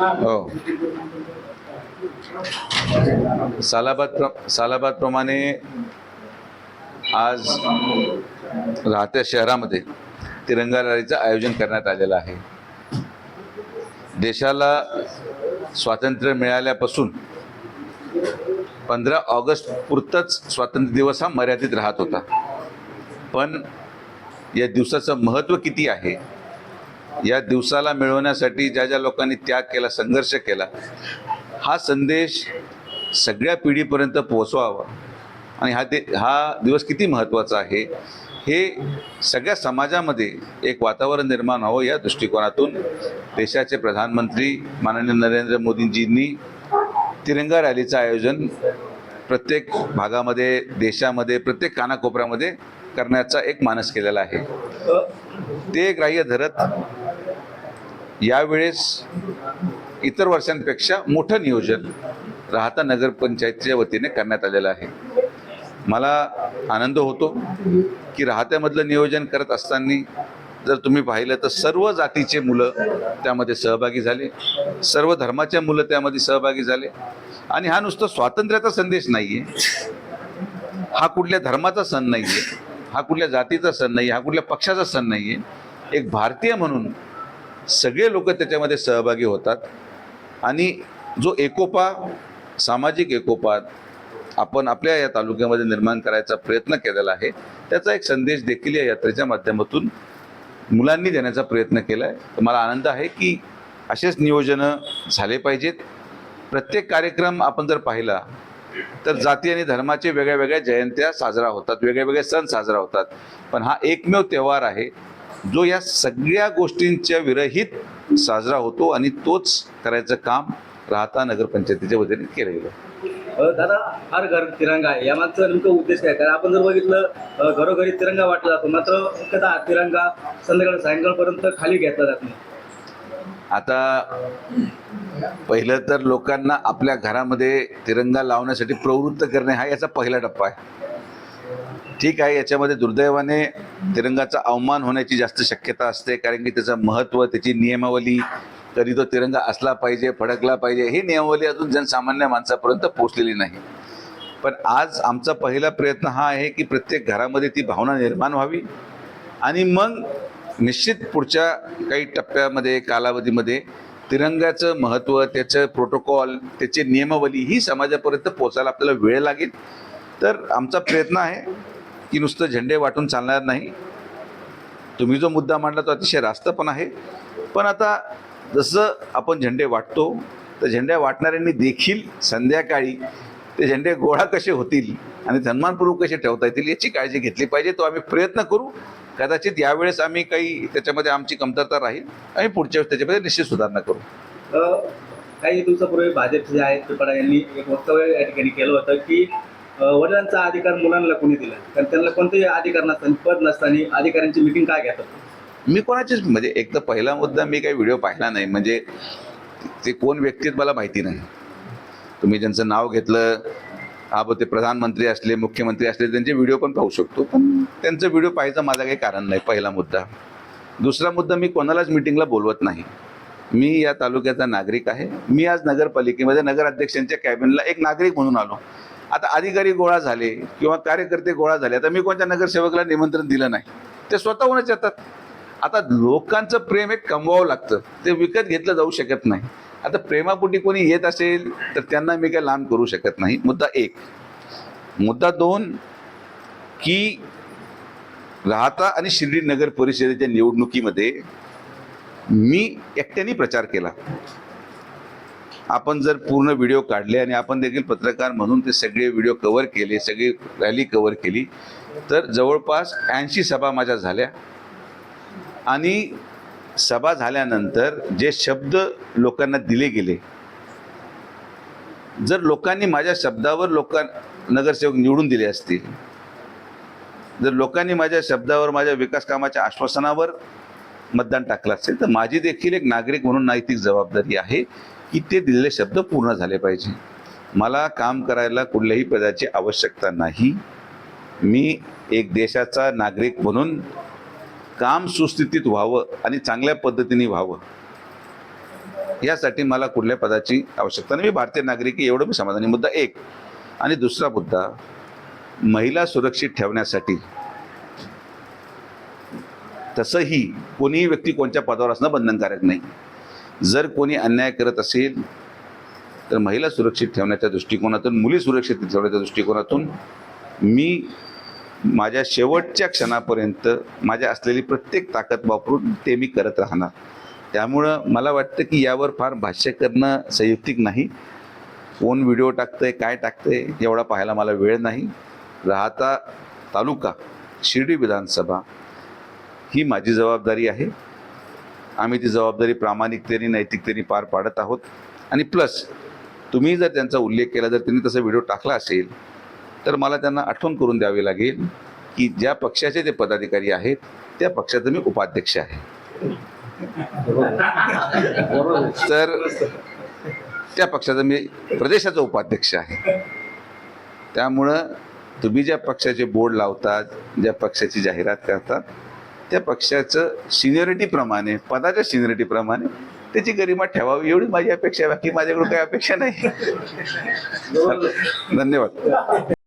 हो. सालाबाद प्रमाणे आज राहत्या शहरामध्ये तिरंगा रॅलीचं आयोजन करण्यात आलेलं आहे. देशाला स्वातंत्र्य मिळाल्यापासून 15 ऑगस्ट पुरतच स्वातंत्र्य दिवस हा मर्यादित राहत होता, पण या दिवसाचं महत्त्व किती आहे, या दिवसाला मिळवण्यासाठी ज्या ज्या लोकांनी त्याग केला, संघर्ष केला, हा संदेश सगळ्या पिढीपर्यंत पोहोचवावा आणि हा दिवस किती महत्त्वाचा आहे हे सगळ्या समाजामध्ये एक वातावरण निर्माण व्हावं, या दृष्टिकोनातून देशाचे प्रधानमंत्री माननीय नरेंद्र मोदींजींनी तिरंगा रॅलीचं आयोजन प्रत्येक भागामध्ये, देशामध्ये, प्रत्येक कानाकोपऱ्यामध्ये करण्याचा एक मानस केलेला आहे. ते ग्राह्य धरत यावेळेस इतर वर्षांपेक्षा मोठं नियोजन राहता नगरपंचायतीच्या वतीने करण्यात आलेलं आहे. मला आनंद होतो की राहत्यामधलं नियोजन करत असताना जर तुम्ही पाहिलं तर सर्व जातीचे मुलं त्यामध्ये सहभागी झाले, सर्व धर्माच्या मुलं त्यामध्ये सहभागी झाले. आणि हा नुसतं स्वातंत्र्याचा संदेश नाही आहे, हा कुठल्या धर्माचा सण नाही आहे, हा कुठल्या जातीचा सण नाही आहे, हा कुठल्या पक्षाचा सण नाही आहे. एक भारतीय म्हणून सगळे लोक त्याच्यामध्ये सहभागी होतात आणि जो एकोपा, सामाजिक एकोपा आपण आपल्या या तालुक्यामध्ये निर्माण करायचा प्रयत्न केलेला आहे, त्याचा एक संदेश देखील या यात्रेच्या माध्यमातून मुलांनी देण्याचा प्रयत्न केला आहे. तर मला आनंद आहे की असेच नियोजनं झाले पाहिजेत. प्रत्येक कार्यक्रम आपण जर पाहिला तर जाती आणि धर्माचे वेगळ्या वेगळ्या जयंत्या साजरा होतात, वेगळे वेगळे सण साजरा होतात, पण हा एकमेव त्योहार आहे जो या सगळ्या गोष्टींच्या विरहित साजरा होतो आणि तोच करायचं काम राहता नगरपंचायतीच्या वतीने केलं गेलं. दादा, हर घर तिरंगा आहे, यामागचा नेमकं उद्देश काय? कारण आपण जर बघितलं घरोघरी तिरंगा वाटला जातो, मात्र मुख्यतः हा तिरंगा सायंकाळपर्यंत खाली घेतला जात नाही. आता पहिलं तर लोकांना आपल्या घरामध्ये तिरंगा लावण्यासाठी प्रवृत्त करणे हा याचा पहिला टप्पा आहे. ठीक आहे, याच्यामध्ये दुर्दैवाने तिरंगाचा अवमान होण्याची जास्त शक्यता असते, कारण की त्याचं महत्त्व, त्याची नियमावली, कधी तो तिरंगा असला पाहिजे, फडकला पाहिजे, ही नियमावली अजून जनसामान्य माणसापर्यंत पोहोचलेली नाही. पण आज आमचा पहिला प्रयत्न हा आहे की प्रत्येक घरामध्ये ती भावना निर्माण व्हावी आणि मग निश्चित पुढच्या काही टप्प्यामध्ये, कालावधीमध्ये तिरंगाचं महत्त्व, त्याचं प्रोटोकॉल, त्याची नियमावली ही समाजापर्यंत पोहोचायला आपल्याला वेळ लागेल. तर आमचा प्रयत्न आहे की नुसतं झेंडे वाटून चालणार नाही. तुम्ही जो मुद्दा मांडला तो अतिशय रास्त पण आहे, पण आता जसं आपण झेंडे वाटतो तर झेंडे वाटणाऱ्यांनी देखील संध्याकाळी ते झेंडे गोळा कसे होतील आणि सन्मानपूर्वक कसे ठेवता येतील याची काळजी घेतली पाहिजे. तो आम्ही प्रयत्न करू. कदाचित यावेळेस आम्ही काही त्याच्यामध्ये आमची कमतरता राहील आणि पुढच्या वेळेस त्याच्यामध्ये निश्चित सुधारणा करू. काही दिवसापूर्वी भाजपचे जे आहेत त्रिपाडा यांनी एक वक्तव्य या ठिकाणी केलं होतं की वडिलांचा अधिकार मुलांना कोणी दिला, कारण त्यांना कोणतेही अधिकार नसताना, पद नसताना अधिकाऱ्यांची मिटिंग काय घेतात? मी कोणाचीच, म्हणजे एक तर पहिला मुद्दा, मी काही व्हिडिओ पाहिला नाही, म्हणजे ते कोण व्यक्ती आहेत मला माहिती नाही. तुम्ही ज्यांचं नाव घेतलं, हा ते प्रधानमंत्री असले, मुख्यमंत्री असले, त्यांचे व्हिडिओ पण पाहू शकतो, पण त्यांचं व्हिडिओ पाहायचं माझं काही कारण नाही, पहिला मुद्दा. दुसरा मुद्दा, मी कोणालाच मिटिंगला बोलवत नाही. मी या तालुक्याचा नागरिक आहे. मी आज नगरपालिकेमध्ये नगराध्यक्षांच्या कॅबिनला एक नागरिक म्हणून आलो. आता अधिकारी गोळा झाले किंवा कार्यकर्ते गोळा झाले, आता मी कोणत्या नगरसेवकाला निमंत्रण दिलं नाही, ते स्वतःहूनच येतात. आता लोकांचं प्रेम एक कमवावं लागतं, ते विकत घेतलं जाऊ शकत नाही. आता प्रेमापोटी कोणी येत असेल तर त्यांना मी काय लांब करू शकत नाही. मुद्दा एक. मुद्दा दोन, की राहता आणि शिर्डी नगर परिषदेच्या निवडणुकीमध्ये मी एकट्याने प्रचार केला. आपण जर पूर्ण व्हिडिओ काढले आणि आपण देखील पत्रकार म्हणून ते सगळे व्हिडिओ कव्हर केले, सगळी रॅली कव्हर केली, तर जवळपास 80 सभा माझ्या झाल्या. आणि सभा झाल्यानंतर जे शब्द लोकांना दिले गेले, जर लोकांनी माझ्या शब्दावर नगरसेवक निवडून दिले असतील, जर लोकांनी माझ्या शब्दावर, माझ्या विकास कामाच्या आश्वासनावर मतदान टाकलं असेल, तर माझी देखील एक नागरिक म्हणून नैतिक जबाबदारी आहे की ते दिलेले शब्द पूर्ण झाले पाहिजे. मला काम करायला कुठल्याही पदाची आवश्यकता नाही. मी एक देशाचा नागरिक म्हणून काम सुस्थितीत व्हावं आणि चांगल्या पद्धतीने व्हावं यासाठी मला कुठल्या पदाची आवश्यकता नाही. मी भारतीय नागरिक आहे, एवढं मी समाधानी. मुद्दा एक. आणि दुसरा मुद्दा, महिला सुरक्षित ठेवण्यासाठी तसंही कोणीही व्यक्ती कोणत्या पदावर असणं बंधनकारक नाही. जर कोणी अन्याय करत असेल तर महिला सुरक्षित ठेवण्याच्या दृष्टिकोनातून, मुली सुरक्षित ठेवण्याच्या दृष्टिकोनातून मी माझ्या शेवटच्या क्षणापर्यंत माझ्या असलेली प्रत्येक ताकद वापरून ते मी करत राहणार. त्यामुळं मला वाटतं की यावर फार भाष्य करणं संयुक्तिक नाही. कोण व्हिडिओ टाकतंय, काय टाकतंय, एवढा पाहायला मला वेळ नाही. राहाता तालुका, शिर्डी विधानसभा ही माझी जबाबदारी आहे. आम्ही ती जबाबदारी प्रामाणिकतेने, नैतिकतेने पार पाडत आहोत. आणि प्लस तुम्ही जर त्यांचा उल्लेख केला, जर त्यांनी तसा व्हिडिओ टाकला असेल तर मला त्यांना आठवण करून द्यावी लागेल की ज्या पक्षाचे ते पदाधिकारी आहेत त्या पक्षाचा मी उपाध्यक्ष आहे. तर त्या पक्षाचा मी प्रदेशाचा उपाध्यक्ष आहे. त्यामुळं तुम्ही ज्या पक्षाचे बोर्ड लावतात, ज्या पक्षाची जाहिरात करतात, त्या पक्षाचं सिनियरिटीप्रमाणे, पदाच्या सिनियरिटीप्रमाणे त्याची गरिमा ठेवावी, एवढी माझी अपेक्षा आहे. बाकी माझ्याकडून काही अपेक्षा नाही. धन्यवाद.